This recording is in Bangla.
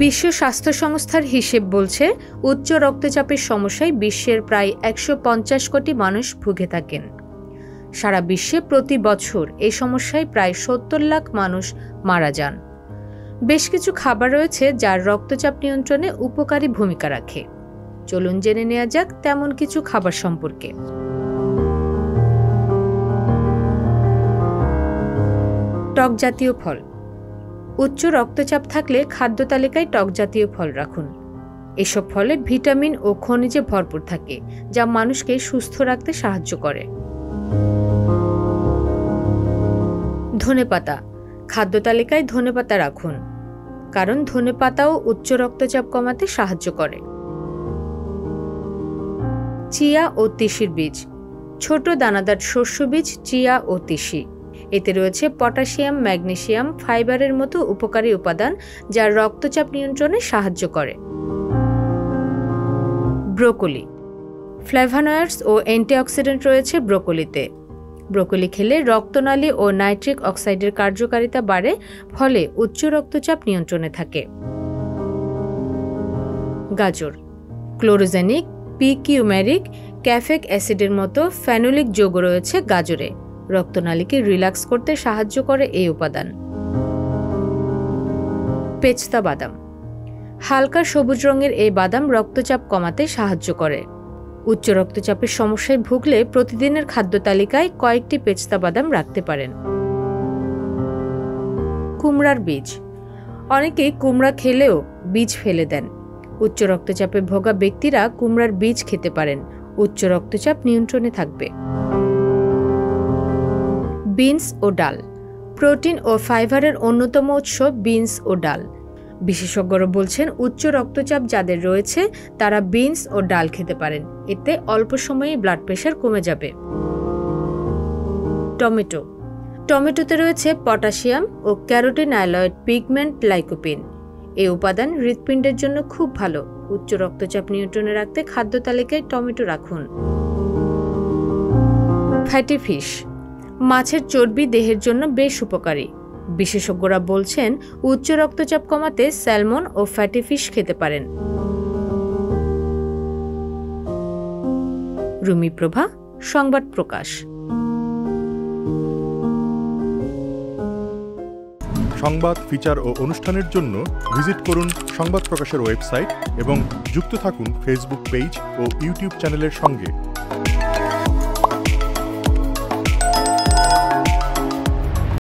বিশ্ব স্বাস্থ্য সংস্থার হিসেব বলছে উচ্চ রক্তচাপের সমস্যায় বিশ্বের প্রায় ১৫০ কোটি মানুষ ভুগে থাকেন। সারা বিশ্বে প্রতি বছর এই সমস্যায় প্রায় ৭০ লাখ মানুষ মারা যান। বেশ কিছু খাবার রয়েছে যার রক্তচাপ নিয়ন্ত্রণে উপকারী ভূমিকা রাখে। চলুন জেনে নেওয়া যাক তেমন কিছু খাবার সম্পর্কে। টক জাতীয় ফল। উচ্চ রক্তচাপ থাকলে খাদ্য তালিকায় টক জাতীয় ফল রাখুন। এসব ফলে ভিটামিন ও খনিজে ভরপুর থাকে, যা মানুষকে সুস্থ রাখতে সাহায্য করে। ধনেপাতা। খাদ্য তালিকায় ধনেপাতা রাখুন, কারণ ধনেপাতাও উচ্চ রক্তচাপ কমাতে সাহায্য করে। চিয়া ও তিসির বীজ। ছোট দানাদার শস্য বীজ চিয়া ও তিসি। এতে রয়েছে পটাশিয়াম, ম্যাগনেসিয়াম, ফাইবারের মতো উপকারী উপাদান, যা রক্তচাপ নিয়ন্ত্রণে সাহায্য করে। ব্রোকলি। ফ্ল্যাভোনয়েডস ও অ্যান্টিঅক্সিডেন্ট রয়েছে ব্রোকলিতে। ব্রোকলি খেলে রক্তনালী ও নাইট্রিক অক্সাইডের কার্যকারিতা বাড়ে, ফলে উচ্চ রক্তচাপ নিয়ন্ত্রণে থাকে। গাজর। ক্লোরোজেনিক, পিকিউমেরিক, ক্যাফেক অ্যাসিডের মতো ফেনোলিক যৌগ রয়েছে গাজরে। রক্তনালীকে রিল্যাক্স করতে সাহায্য করে এই উপাদান। পেস্তা বাদাম। হালকা সবুজ রঙের এই বাদাম রক্তচাপ কমাতে সাহায্য করে। উচ্চ রক্তচাপের সমস্যায় ভুগলে প্রতিদিনের খাদ্য তালিকায় কয়েকটি পেস্তা বাদাম রাখতে পারেন। কুমড়ার বীজ। অনেকেই কুমড়া খেলেও বীজ ফেলে দেন। উচ্চ রক্তচাপে ভোগা ব্যক্তিরা কুমড়ার বীজ খেতে পারেন। উচ্চ রক্তচাপ নিয়ন্ত্রণে থাকবে। বিনস ও ডাল। প্রোটিন ও ফাইবারের অন্যতম উৎস বিনস ও ডাল। বিশেষজ্ঞরা বলছেন উচ্চ রক্তচাপ যাদের রয়েছে তারা বিনস ও ডাল খেতে পারেন। এতে অল্প সময়েই ব্লাড প্রেশার কমে যাবে। টমেটো। টমেটোতে রয়েছে পটাশিয়াম ও ক্যারোটিনয়েড পিগমেন্ট লাইকোপিন। এই উপাদান হৃৎপিণ্ডের জন্য খুব ভালো। উচ্চ রক্তচাপ নিয়ন্ত্রণে রাখতে খাদ্য তালিকায় টমেটো রাখুন। Fatty fish. মাছের চর্বি দেহের জন্য বেশ উপকারী। বিশেষজ্ঞরা বলছেন উচ্চ রক্তচাপ কমাতে স্যালমন ও ফ্যাটি ফিশ খেতে পারেন। রুমি প্রভা, সংবাদ প্রকাশ। সংবাদ, ফিচার ও অনুষ্ঠানের জন্য ভিজিট করুন সংবাদ প্রকাশের ওয়েবসাইট এবং যুক্ত থাকুন ফেসবুক পেজ ও ইউটিউব চ্যানেলের সঙ্গে।